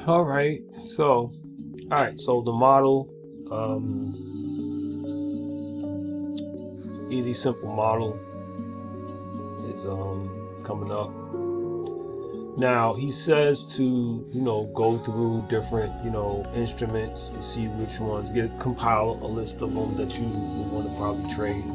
All right, so the model, easy simple model is coming up. Now he says to go through different instruments to see which ones, compile a list of them that you want to probably trade.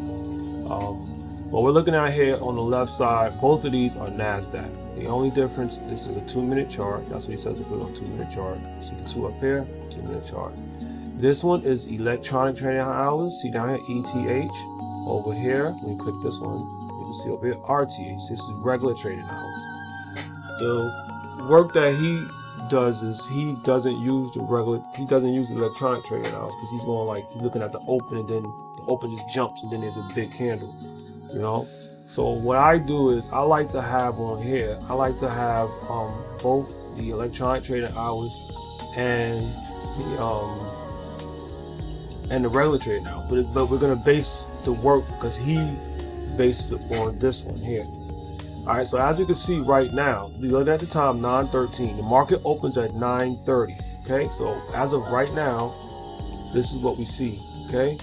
What we're looking at here on the left side, both of these are NASDAQ. The only difference, this is a 2-minute chart. That's what he says to put on a 2-minute chart. See the 2 up here, 2-minute chart. This one is electronic trading hours. See down here, ETH. Over here, when you click this one, you can see over here, RTH. This is regular trading hours. The work that he does is he doesn't use electronic trading hours, because he's looking at the open, and then the open just jumps, and then there's a big candle. So what I do is I like to have on here, both the electronic trading hours and the regular trading hours, but we're gonna base the work, because he bases it on this one here. All right, so as we can see right now, we look at the time, 9:13. The market opens at 9:30. Okay, so as of right now, this is what we see. Okay,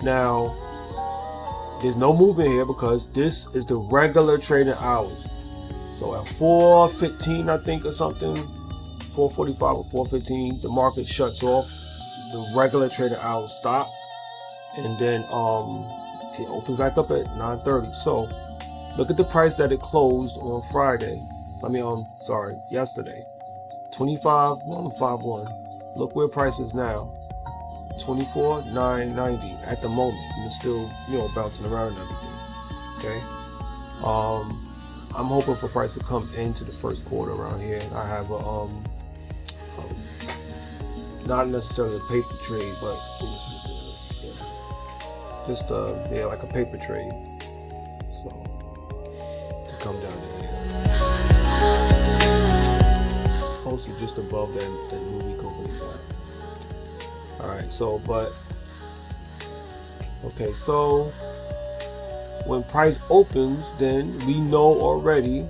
now there's no movement here because this is the regular trading hours. So at 4:15, I think, or something, 4:45 or 4:15, the market shuts off. The regular trading hours stop, and then it opens back up at 9:30. So look at the price that it closed on Friday. Yesterday. 25,151. Look where price is now. 24,990 at the moment, and it's still bouncing around and everything. Okay. I'm hoping for price to come into the first quarter around here. I have a not necessarily a paper trade, but just like a paper trade. So to come down to here, mostly just above that new week opening gap. All right, so so when price opens, then we know already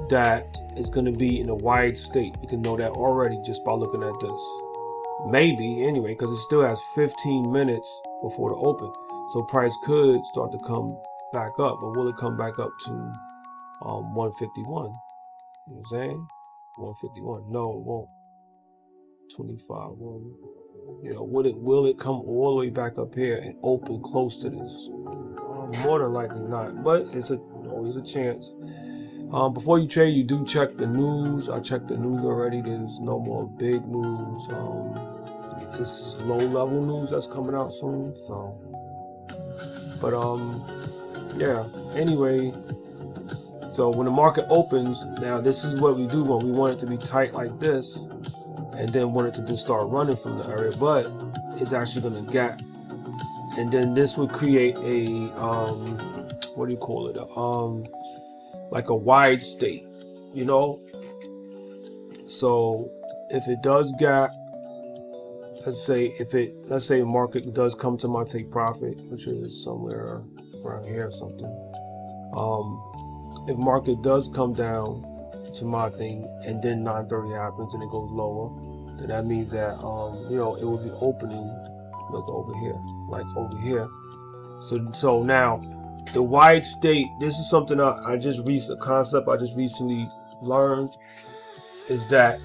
that it's going to be in a wide state. You can know that already just by looking at this. Maybe anyway, because it still has 15 minutes before the open, so price could start to come back up. But will it come back up to 151? You know what I'm saying? 151. No, it won't. 25. Will it come all the way back up here and open close to this? More than likely not, but it's always a chance. Before you trade, you do check the news. I checked the news already. There's no more big news. This is low-level news that's coming out soon. So, but yeah. Anyway, so when the market opens, now this is what we do when we want it to be tight like this, and then want it to just start running from the area, but it's actually going to gap, and then this would create a what do you call it? Like a wide state, So if it does gap, let's say market does come to my take profit, which is somewhere around here or something. If market does come down to my thing, and then 9:30 happens and it goes lower, then that means that it will be opening. Look over here, like over here. So now the wide state. This is something a concept I just recently learned. Is that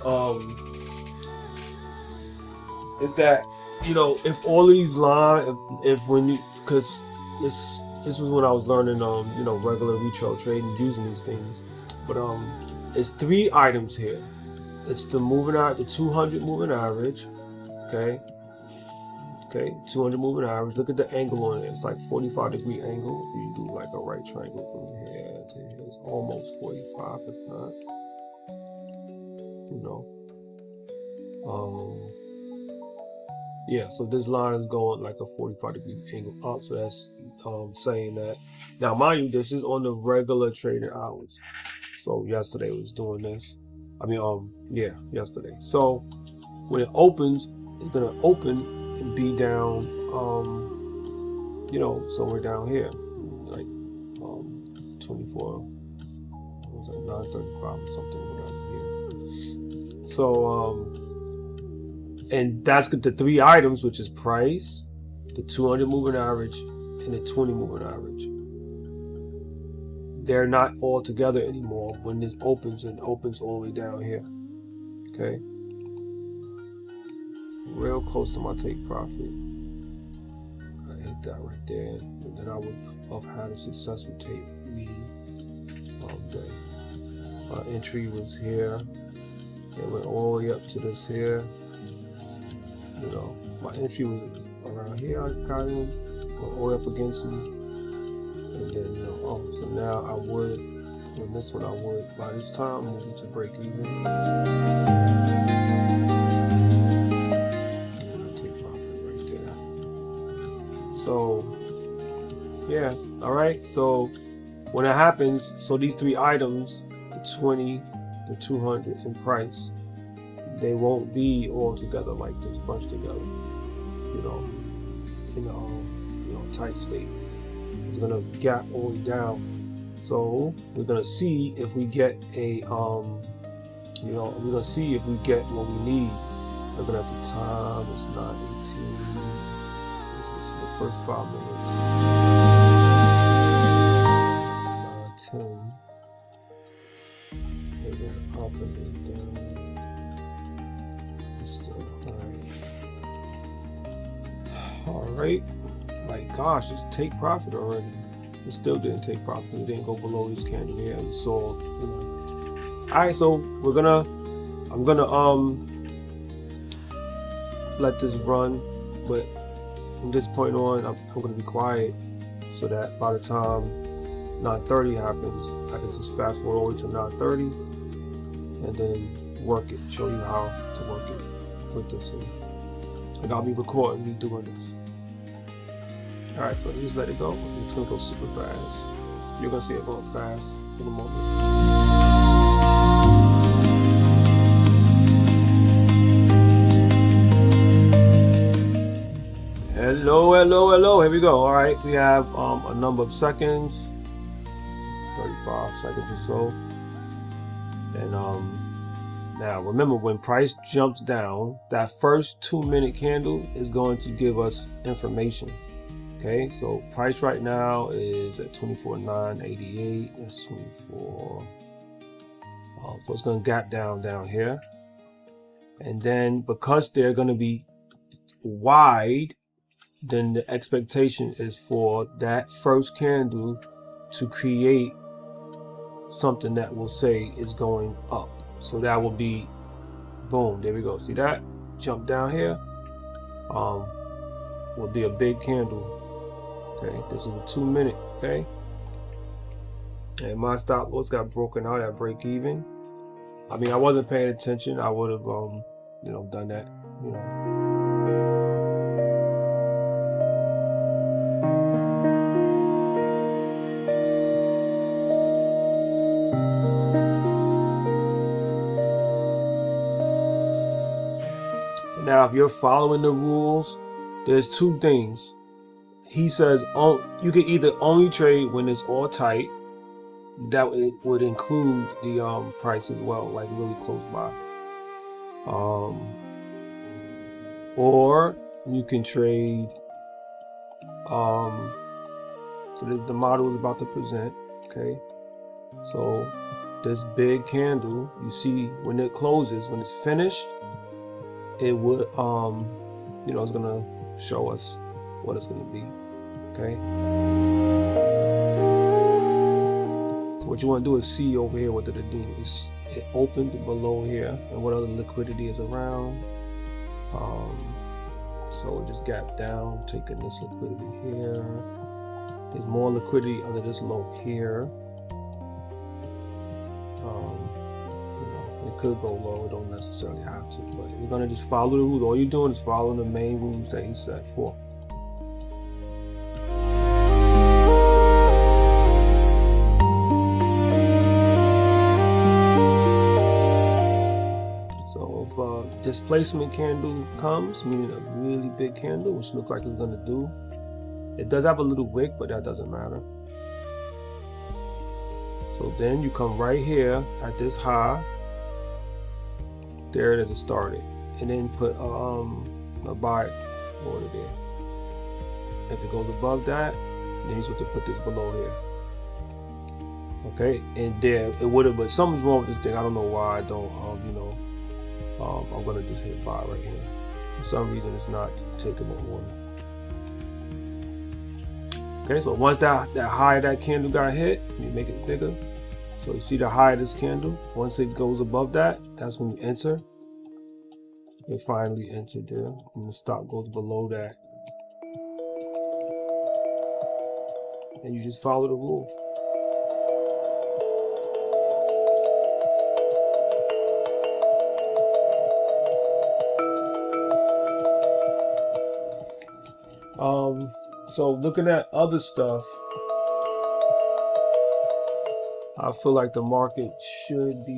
if all of these lines, because this was when I was learning regular retail trading using these things, but it's 3 items here. It's the 200 moving average, okay, 200 moving average. Look at the angle on it. It's like 45-degree angle. If you do like a right triangle from here to here, it's almost 45, if not. Yeah, so this line is going like a 45-degree angle up, so that's saying that. Now, mind you, this is on the regular trading hours. So yesterday was doing this. Yesterday. So when it opens, it's gonna open and be down, somewhere down here, like 24, 935 or something, whatever here. So and that's the 3 items, which is price, the 200 moving average, and the 20 moving average. They're not all together anymore when this opens, and opens all the way down here. Okay, so real close to my take profit. I hit that right there, and then I would have had a successful tape reading all day. My entry was here. It went all the way up to this here. You know, my entry was around here. I got in, went all the way up against me, and then, you know, oh, so now I would, on this one I would, by this time, move it to break even. And I'll take profit right there. So, yeah, all right. So when that happens, so these 3 items, the 20, the 200, and price, they won't be all together like this, bunched together, you know, in a tight state. It's gonna gap all the way down. So we're gonna see if we get a, we're gonna see if we get what we need. Looking at the time, it's 9:18. This is the first 5 minutes. 9:10. We're gonna up and then down. All right. Like, gosh, it's take profit already. It still didn't take profit because it didn't go below this candle here. We saw, you know. All right, so I'm gonna let this run, but from this point on, I'm gonna be quiet so that by the time 9:30 happens, I can just fast forward all the way to 9:30 and then work it, show you how to work it with this. Like, I'll be recording me doing this. All right, so just let it go. It's gonna go super fast. You're gonna see it going fast in a moment. Hello. Here we go. All right, we have a number of seconds, 35 seconds or so. And now remember, when price jumps down, that first 2-minute candle is going to give us information. Okay, so price right now is at 24,988. That's 24. So it's going to gap down here, and then because they're going to be wide, then the expectation is for that first candle to create something that will say is going up. So that will be, boom, there we go. See that? Jump down here. Will be a big candle. Okay, this is a 2-minute. Okay, and my stop loss got broken out at break even. I mean, I wasn't paying attention. I would have, done that. So now, if you're following the rules, there's 2 things. He says you can either only trade when it's all tight. That would include the price as well, like really close by. Or you can trade. So the model is about to present. Okay, so this big candle, you see when it closes, when it's finished, it would it's gonna show us what it's gonna be. Okay, so what you want to do is see over here, what did it do? It opened below here, and what other liquidity is around. So it just gapped down, taking this liquidity here. There's more liquidity under this low here. It could go low, it don't necessarily have to, but we're gonna just follow the rules. All you're doing is following the main rules that he set forth. So if a displacement candle comes, meaning a really big candle, which looks like it's gonna do, it does have a little wick, but that doesn't matter. So then you come right here at this high. There it is, it started. And then put a buy order there. If it goes above that, then you're supposed to put this below here. Okay, and there it would have, but something's wrong with this thing. I don't know why I don't, I'm gonna just hit buy right here. For some reason, it's not taking the order. Okay, so once that high of that candle got hit, you make it bigger. So you see the high of this candle. Once it goes above that, that's when you enter. It finally entered there, and the stop goes below that. And you just follow the rule. So looking at other stuff, I feel like the market should be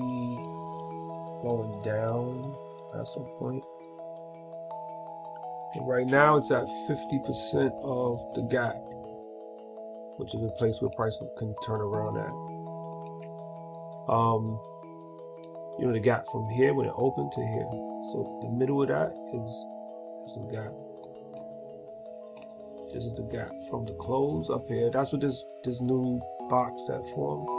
going down at some point. And right now it's at 50% of the gap, which is a place where price can turn around at. You know, the gap from here when it opened to here. So the middle of that is a gap. This is the gap from the close up here. That's what this new box that formed can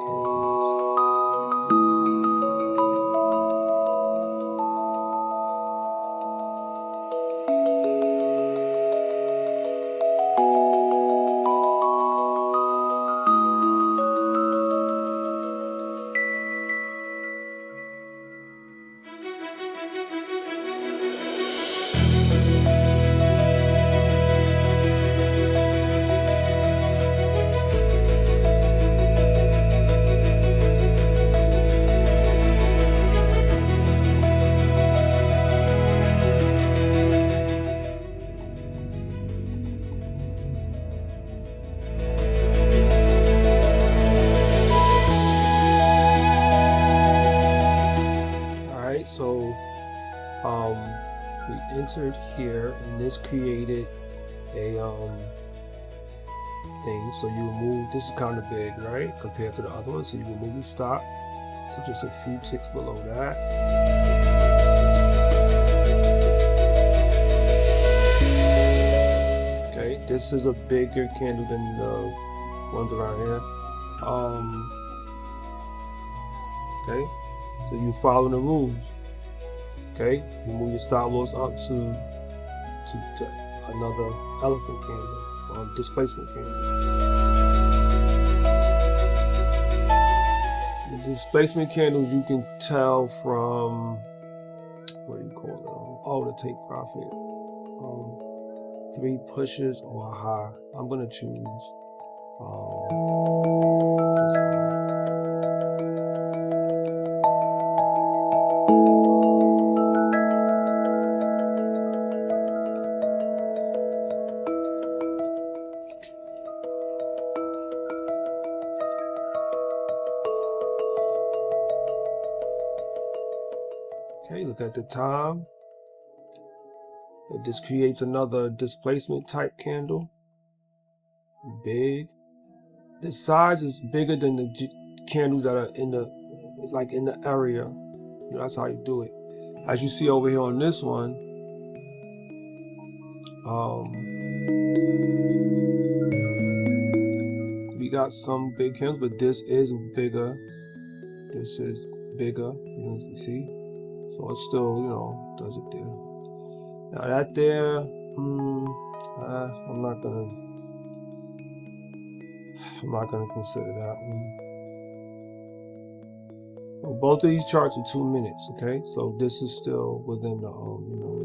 So we entered here, and this created a thing. So you remove, this is kind of big, right, compared to the other one. So you remove the stop, so just a few ticks below that. Okay, this is a bigger candle than the ones around here. Okay, so you follow the rules. Okay, you move your stop loss up to another elephant candle, displacement candle. The displacement candles you can tell from, what do you call it? The take profit. 3 pushes or a high. I'm gonna choose this high. Okay, look at the time. This creates another displacement type candle. Big. The size is bigger than the candles that are in the area. You know, that's how you do it. As you see over here on this one, we got some big candles, but this is bigger. This is bigger. You see. So it still, you know, does it there. Now that there, I'm not gonna consider that one. So both of these charts are 2 minutes, okay? So this is still within the, you know.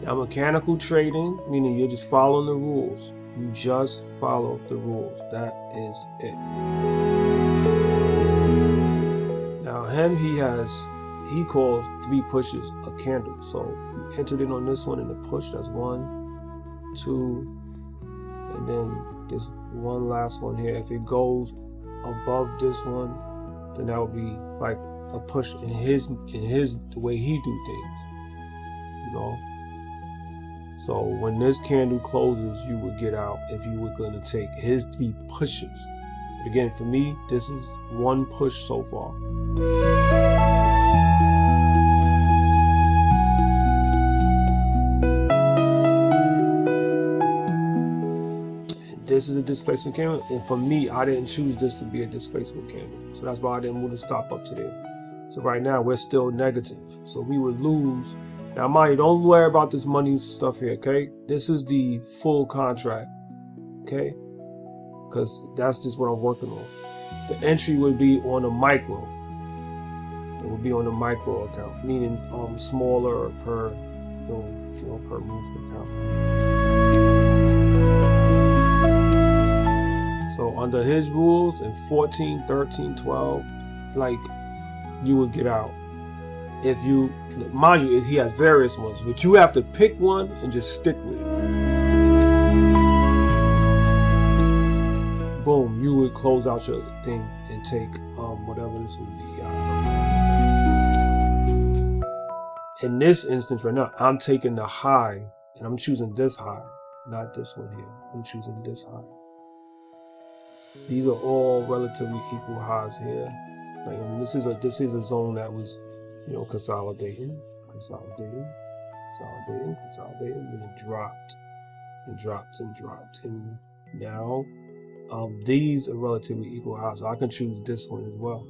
Now mechanical trading, meaning you're just following the rules. You just follow the rules. That is it. Now him, he calls 3 pushes a candle. So you entered in on this one in the push. That's 1, 2, and then there's one last one here. If it goes above this one, then that would be like a push in his the way he do things. You know. So when this candle closes, you would get out if you were going to take his 3 pushes. But again, for me, this is 1 push so far. And this is a displacement candle, and for me, I didn't choose this to be a displacement candle. So that's why I didn't move the stop up to there. So right now, we're still negative. So we would lose. Now, mind you, don't worry about this money stuff here, okay? This is the full contract, okay? Because that's just what I'm working on. The entry would be on a micro. It would be on the micro account, meaning smaller per, per move account. So under his rules in 14, 13, 12, like you would get out. If you, mind you, he has various ones, but you have to pick one and just stick with it. Boom, you would close out your thing and take whatever this would be. In this instance right now, I'm taking the high and I'm choosing this high, not this one here. I'm choosing this high. These are all relatively equal highs here. Like, I mean, this is a zone that was, consolidating, and then it dropped and dropped and dropped, and now these are relatively equal highs. So I can choose this one as well.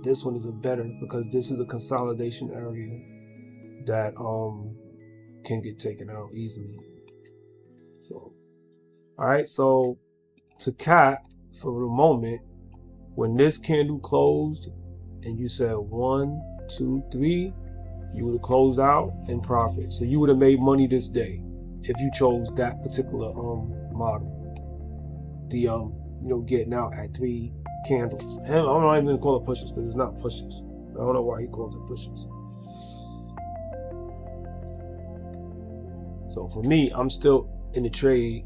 This one is a better because this is a consolidation area that can get taken out easily. So, all right. So to cap for the moment, when this candle closed and you said 1, 2, 3, you would have closed out in profit. So you would have made money this day if you chose that particular model. The getting out at 3 candles. And I'm not even gonna call it pushes because it's not pushes. I don't know why he calls it pushes. So for me, I'm still in the trade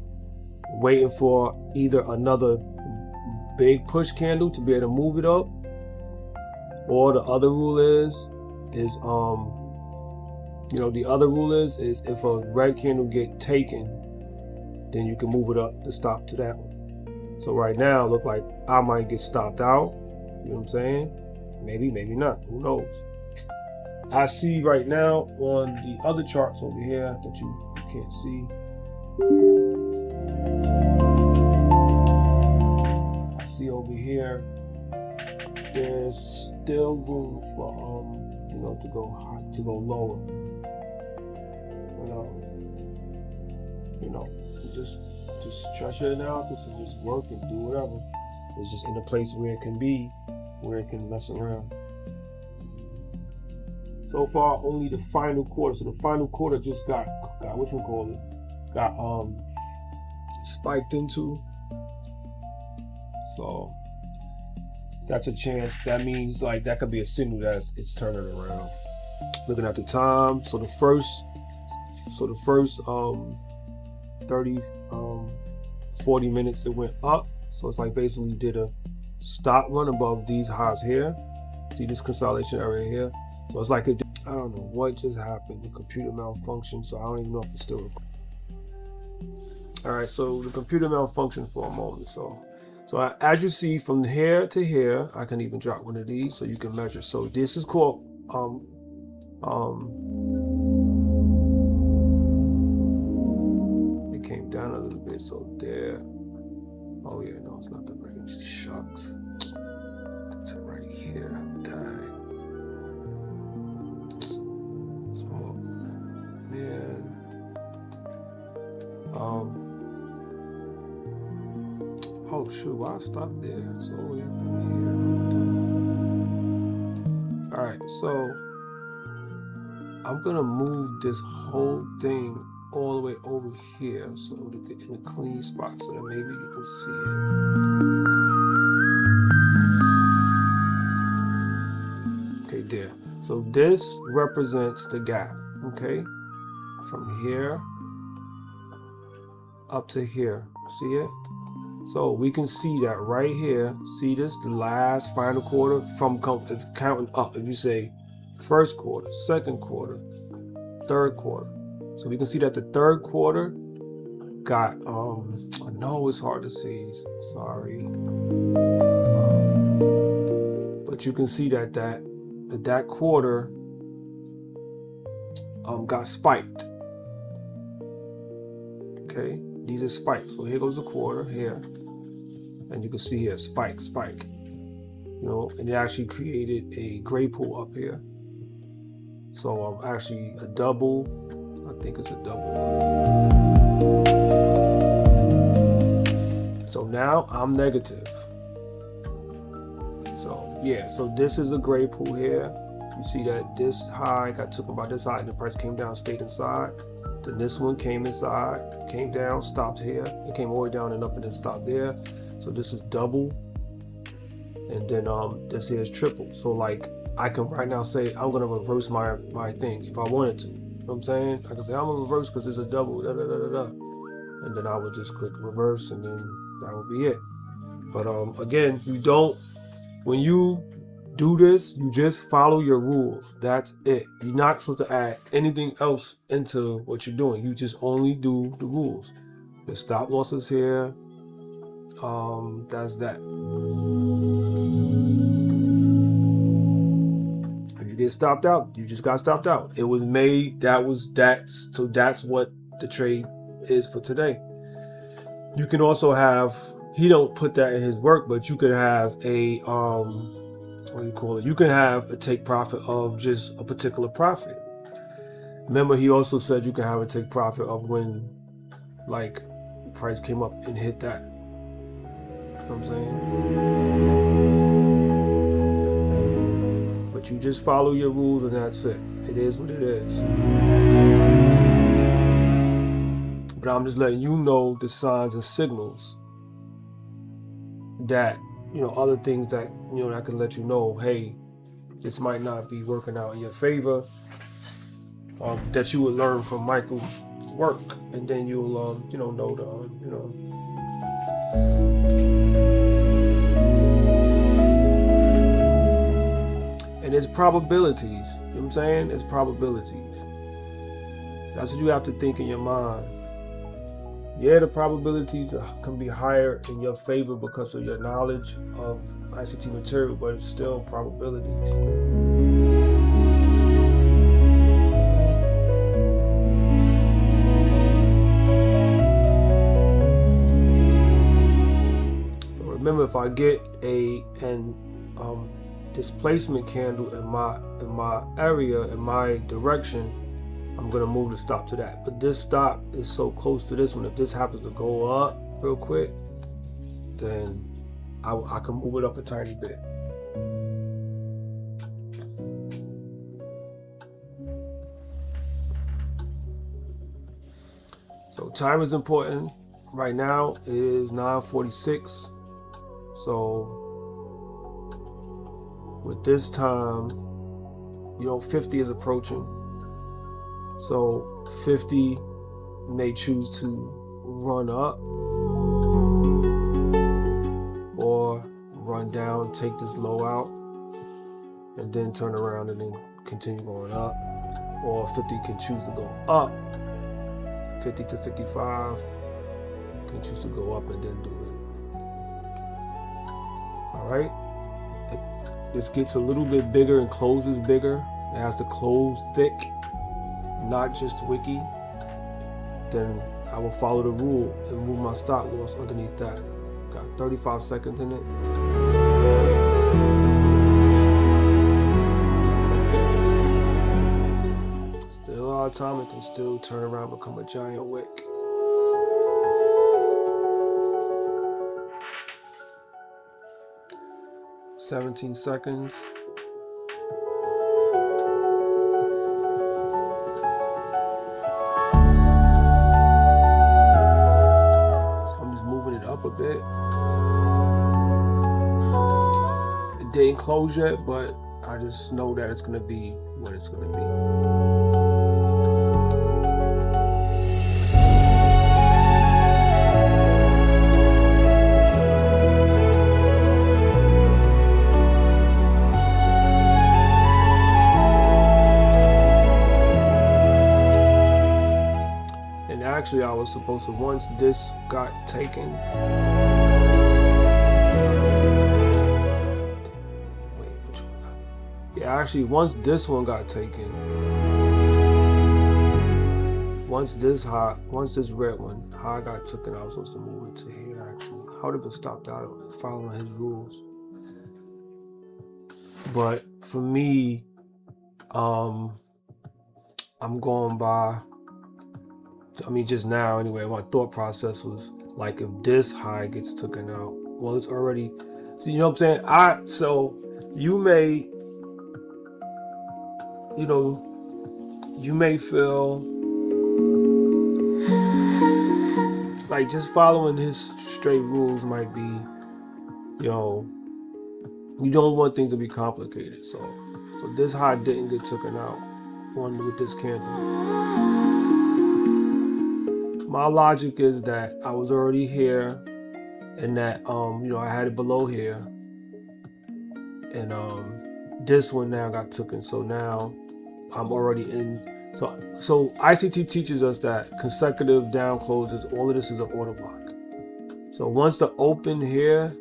waiting for either another big push candle to be able to move it up, or the other rule is the other rule is if a red candle get taken, then you can move it up to stop to that one. So right now, it look like I might get stopped out. You know what I'm saying? Maybe, maybe not. Who knows? I see right now on the other charts over here that you can't see. I see over here, there's still room for to go high, to go lower. Just trust your analysis and just work and do whatever. It's just in a place where it can be, where it can mess around. So far, only the final quarter. So the final quarter just got spiked into. So that's a chance. That means like that could be a signal that it's turning around. Looking at the time, so the first 40 minutes it went up. So it's like basically did a stop run above these highs here. See this consolidation area here. So it's like I don't know what just happened. The computer malfunctioned, so I don't even know if it's still recording. All right, so the computer malfunctioned for a moment. So as you see from here to here, I can even drop one of these so you can measure. So this is called it came down a little bit. So there. Oh yeah, no, it's not the range. Shucks. It's right here. Dang. So man. Oh shoot, why I stopped there? So we have to here. Alright, so I'm gonna move this whole thing all the way over here so to get in a clean spot so that maybe you can see it. Okay, there. So this represents the gap, okay? From here up to here. See it? So we can see that right here. See this? The last final quarter from counting up. If you say first quarter, second quarter, third quarter, So we can see that the third quarter got, I know it's hard to see, sorry. But you can see that that quarter got spiked. Okay, these are spikes. So here goes the quarter here, and you can see here spike, you know, and it actually created a gray pool up here. So actually a double, I think it's a double. So now I'm negative. So yeah, so this is a gray pool here. You see that this high got took about this high, and the price came down, stayed inside. Then this one came inside, came down, stopped here. It came all the way down and up and then stopped there. So this is double. And then this here is triple. So like I can right now say I'm gonna reverse my thing if I wanted to. You know what I'm saying? I can say I'm gonna reverse because there's a double, and then I would just click reverse, and then that would be it. But again, you don't, when you do this, you just follow your rules. That's it. You're not supposed to add anything else into what you're doing. You just only do the rules. The stop losses here. That's that. If you get stopped out, you just got stopped out. It was made. So that's what the trade is for today. You can also have. He don't put that in his work, but you could have a what do you call it? You can have a take profit of just a particular profit. Remember, he also said you can have a take profit of when, like, the price came up and hit that. You know what I'm saying? But you just follow your rules and that's it. It is what it is. But I'm just letting you know the signs and signals that, you know, other things that, you know, that can let you know, hey, this might not be working out in your favor, that you will learn from Michael's work, and then you'll, you know the, you know. And it's probabilities, you know what I'm saying? It's probabilities. That's what you have to think in your mind. Yeah, the probabilities can be higher in your favor because of your knowledge of ICT material, but it's still probabilities. So remember, if I get a displacement candle in my area, in my direction, I'm gonna move the stop to that. But this stop is so close to this one. If this happens to go up real quick, then I can move it up a tiny bit. So time is important. Right now it is 9:46. So with this time, you know, 50 is approaching. So 50 may choose to run up or run down, take this low out, and then turn around and then continue going up. Or 50 can choose to go up. 50 to 55 can choose to go up and then do it. All right. This gets a little bit bigger and closes bigger. It has to close thick, not just wiki. Then I will follow the rule and move my stop loss underneath that. Got 35 seconds in it. Still a lot of time. It can still turn around and become a giant wick. "17 seconds. Up a bit. It didn't close yet, but I just know that it's gonna be what it's gonna be. I was supposed to, once this got taken, wait, which one? Yeah, actually, once this one got taken, once this red one high got taken, I was supposed to move it to here. Actually, I would have been stopped out of following his rules. But for me, I'm going by, I mean, just now anyway, my thought process was like, if this high gets taken out, well, it's already, so you know what I'm saying? So you may, you may feel like just following his straight rules might be, you don't want things to be complicated. So this high didn't get taken out with this candle. My logic is that I was already here, and that I had it below here, and this one now got taken. So now I'm already in. So ICT teaches us that consecutive down closes, all of this is an order block. So once the open here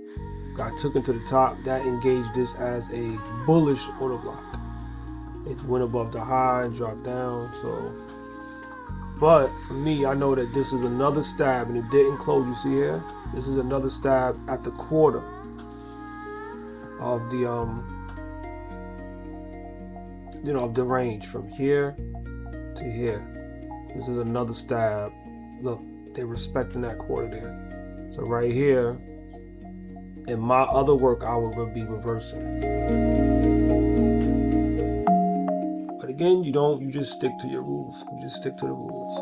got taken to the top, that engaged this as a bullish order block. It went above the high and dropped down. So, but for me, I know that this is another stab, and it didn't close. You see here, this is another stab at the quarter of the of the range from here to here. This is another stab. Look, they're respecting that quarter there. So right here, in my other work, I would be reversing. But again, you just stick to your rules. You just stick to the rules.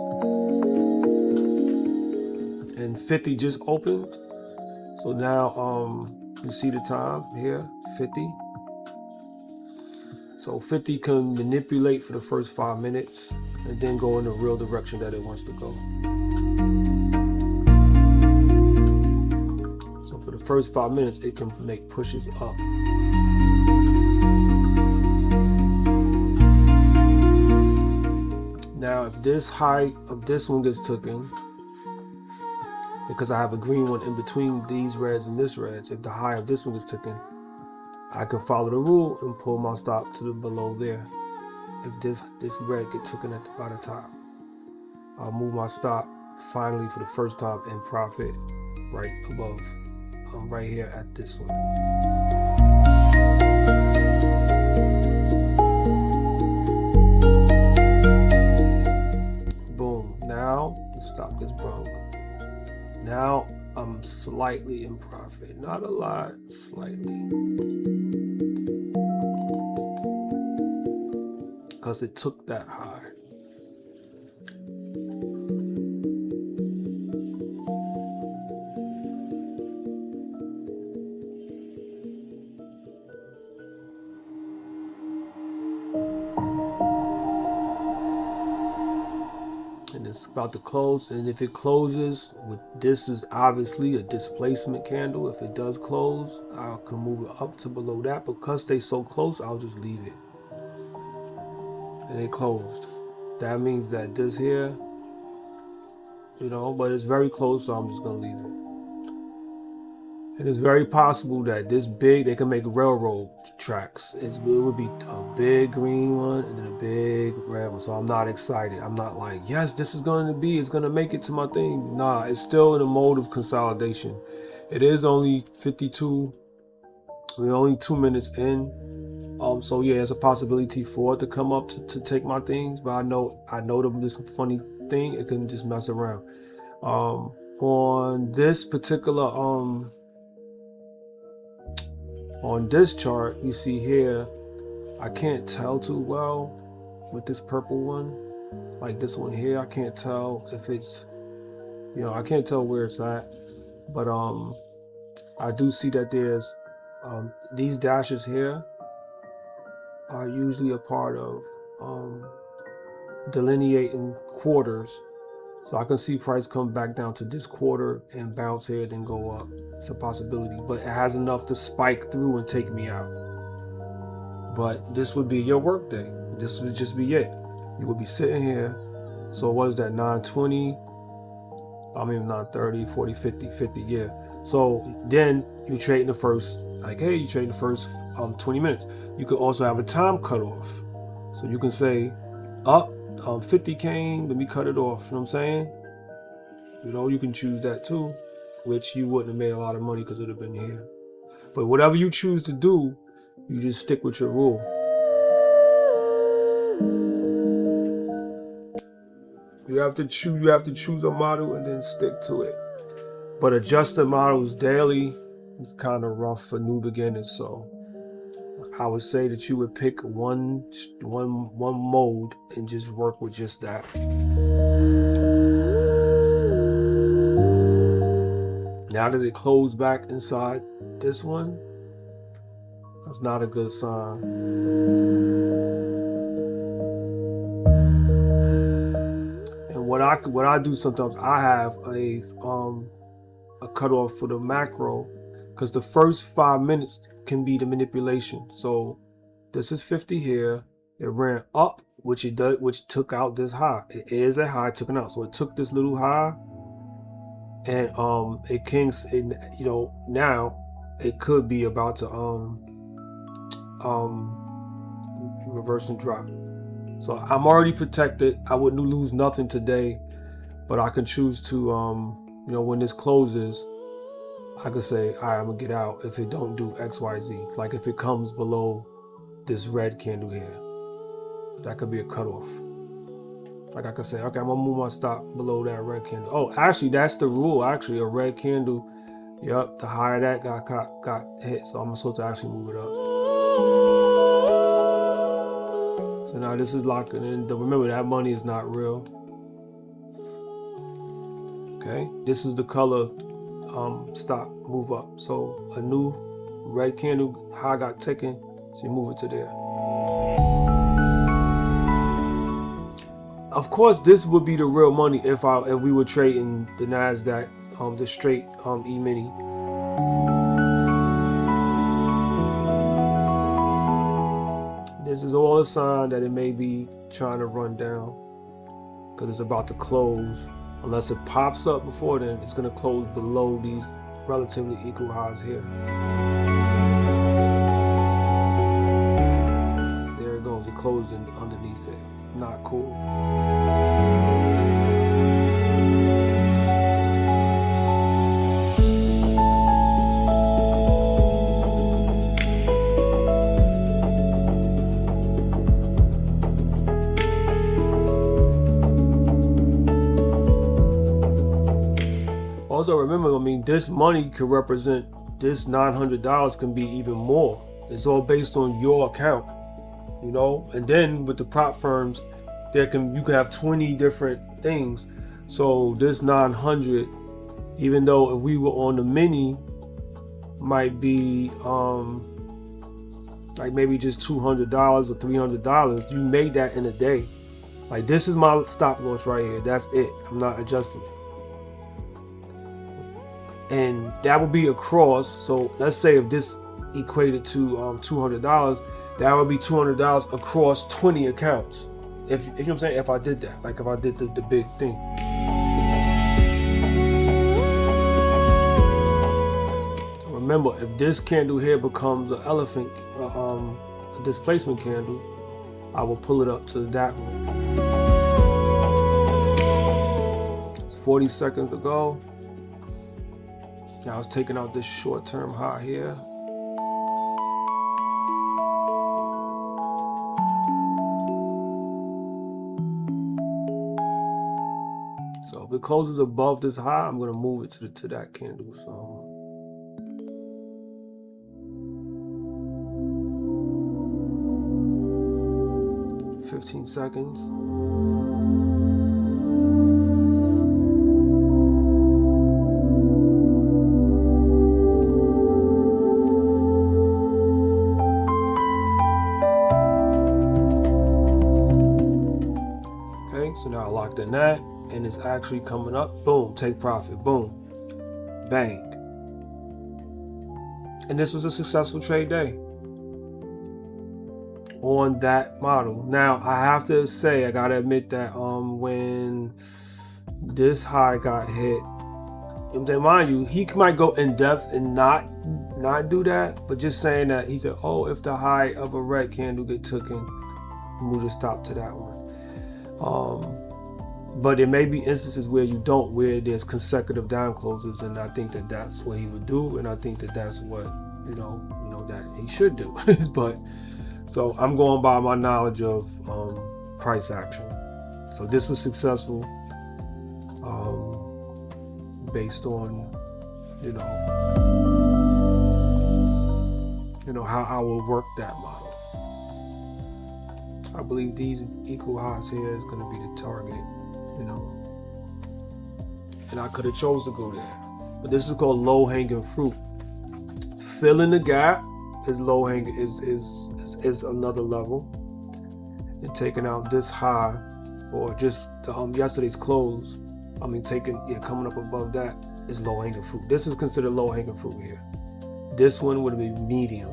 And 50 just opened. So now you see the time here, 50. So 50 can manipulate for the first 5 minutes and then go in the real direction that it wants to go. So for the first 5 minutes, it can make pushes up. Now, if this high of this one gets taken, because I have a green one in between these reds and this reds, if the high of this one gets taken, I can follow the rule and pull my stop to the below there. If this red get taken by the top, I'll move my stop finally for the first time and profit right above, right here at this one. Boom, now the stop gets broke. Now I'm slightly in profit, not a lot, slightly. Because it took that high. And it's about to close, and if it closes, this is obviously a displacement candle. If it does close, I can move it up to below that. Because they so close, I'll just leave it. And it closed. That means that this here, but it's very close, so I'm just gonna leave it. And it's very possible that this big, they can make railroad tracks. It would be a big green one and then a big red one. So I'm not excited. I'm not like, yes, this is going to be, it's going to make it to my thing. Nah, it's still in a mode of consolidation. It is only 52. We're only 2 minutes in. So yeah, it's a possibility for it to come up to take my things. But I know this funny thing, it can just mess around. On this particular, on this chart, you see here, I can't tell too well with this purple one, like this one here. I can't tell if it's, I can't tell where it's at, but I do see that there's these dashes here are usually a part of delineating quarters. So I can see price come back down to this quarter and bounce here, then go up. It's a possibility, but it has enough to spike through and take me out. But this would be your work day. This would just be it. You would be sitting here. So what is that, 920? I mean, not 30, 40, 50, 50, yeah. So then you trade in the first, like, hey, you trade in the first 20 minutes. You could also have a time cutoff. So you can say, up, 50 came, let me cut it off. You know what I'm saying? You know, you can choose that too, which you wouldn't have made a lot of money because it would have been here. But whatever you choose to do, you just stick with your rule. You have to choose a model and then stick to it. But adjusting models daily is kind of rough for new beginners. So I would say that you would pick one mode and just work with just that. Now that it closed back inside this one, that's not a good sign. And what I do sometimes, I have a cutoff for the macro, because the first 5 minutes can be the manipulation. So this is 50 here. It ran up, which took out this high. It is a high, took it out. So it took this little high, and it can, you know, now it could be about to reverse and drop. So I'm already protected. I wouldn't lose nothing today, but I can choose to you know, when this closes, I could say, all right, I'm gonna get out if it don't do XYZ. Like if it comes below this red candle here, that could be a cutoff. Like I could say, okay, I'm gonna move my stop below that red candle. Oh, actually, that's the rule. Actually, a red candle, yep, the higher that got hit, so I'm supposed to actually move it up. So now this is locking in. Remember, that money is not real. Okay, this is the color stop, move up. So a new red candle high got taken, so you move it to there. Of course, this would be the real money if we were trading the Nasdaq, the straight E-mini. This is all a sign that it may be trying to run down because it's about to close. Unless it pops up before then, it's going to close below these relatively equal highs here. There it goes. It closed underneath it. Not cool. Also remember, I mean, this money could represent, this $900 can be even more. It's all based on your account, you know. And then with the prop firms, you can have 20 different things. So this 900, even though if we were on the mini, might be like maybe just $200 or $300. You made that in a day. Like this is my stop loss right here. That's it. I'm not adjusting it. And that would be across. So let's say if this equated to $200, that would be $200 across 20 accounts. If you know what I'm saying, if I did that, like if I did the big thing. Remember, if this candle here becomes an elephant, a displacement candle, I will pull it up to that one. It's 40 seconds to go. Now it's taking out this short-term high here. So if it closes above this high, I'm gonna move it to that candle. So 15 seconds. So now I locked in that, and it's actually coming up. Boom, take profit. Boom, bang. And this was a successful trade day on that model. Now I have to say, I gotta admit that when this high got hit. And then mind you, he might go in depth and not do that, but just saying that he said, oh, if the high of a red candle get taken, move the stop to that one. But there may be instances where you don't, where there's consecutive down closes, and I think that that's what he would do, and I think that that's what that he should do. But so I'm going by my knowledge of price action. So this was successful, based on how I will work that model. I believe these equal highs here is going to be the target, and I could have chose to go there, but this is called low hanging fruit. Filling the gap is low hanging is another level, and taking out this high or just yesterday's close. Coming up above that is low hanging fruit. This is considered low hanging fruit here. This one would be medium.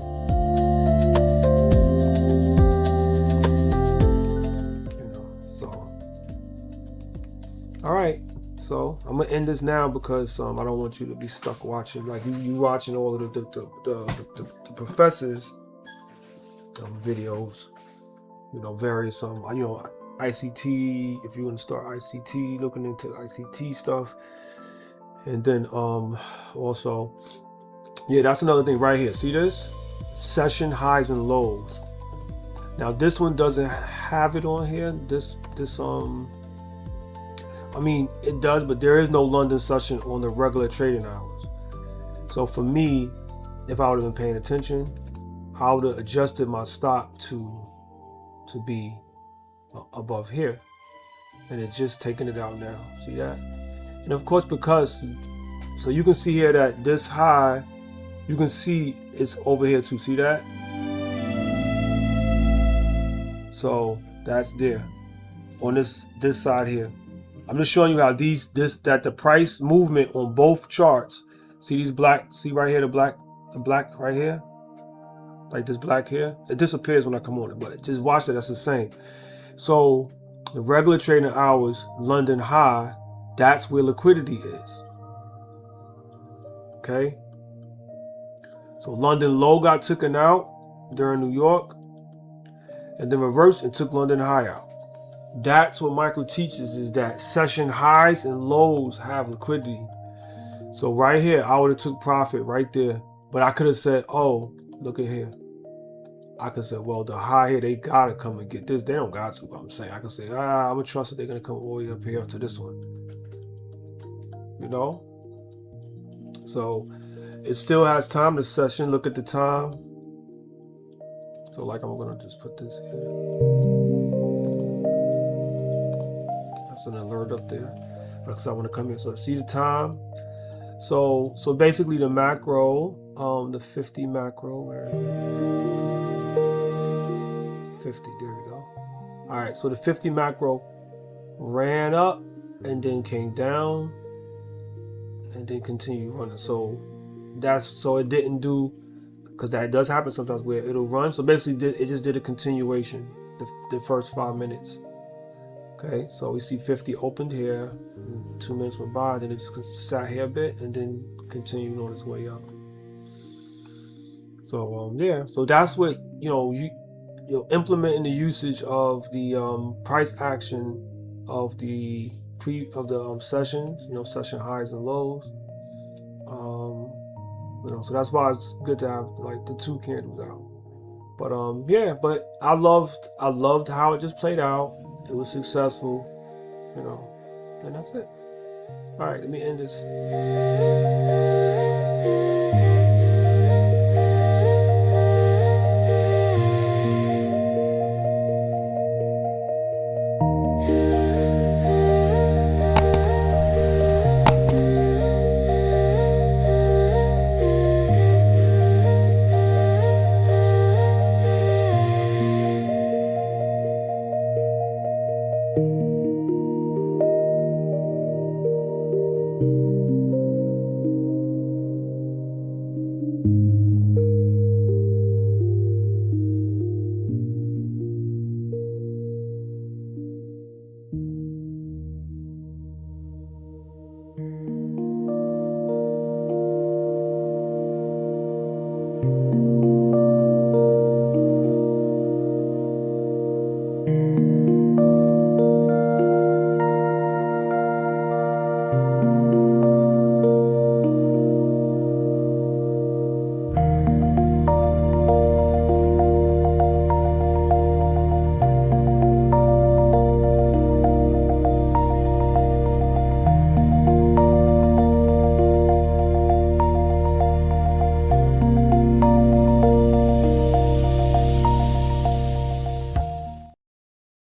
All right, so I'm gonna end this now because I don't want you to be stuck watching. Like you watching all of the professors' videos, various ICT. If you want to start ICT, looking into ICT stuff, and then also, yeah, that's another thing right here. See this session highs and lows. Now this one doesn't have it on here. It does, but there is no London session on the regular trading hours. So for me, if I would have been paying attention, I would have adjusted my stop to be above here, and it's just taking it out now. See that? And of course, so you can see here that this high, you can see it's over here too. See that? So that's there on this side here. I'm just showing you how that the price movement on both charts. See these black, see right here, the black right here, like this black here, it disappears when I come on it, but just watch it, that's the same. So the regular trading hours, London high, that's where liquidity is. Okay. So London low got taken out during New York, and then reversed and took London high out. That's what Michael teaches, is that session highs and lows have liquidity. So right here, I would have took profit right there, but I could have said, oh, look at here. I could say, well, the high here, they gotta come and get this. They don't got to. I'm saying, I could say, I'm gonna trust that they're gonna come all the way up here to this one. So it still has time. The session. Look at the time. So like, I'm gonna just put this here. That's an alert up there, because I want to come here. So see the time. So basically the macro, the 50 macro, where is it? 50. There we go. All right. So the 50 macro ran up and then came down and then continued running. So it didn't do, because that does happen sometimes where it'll run. So basically it just did a continuation the first 5 minutes. Okay, so we see 50 opened here, 2 minutes went by, then it just sat here a bit and then continued on its way up. So yeah, so that's what you implementing the usage of the price action of the sessions, session highs and lows. So that's why it's good to have like the two candles out. But yeah, but I loved how it just played out. It was successful, and that's it. All right, let me end this.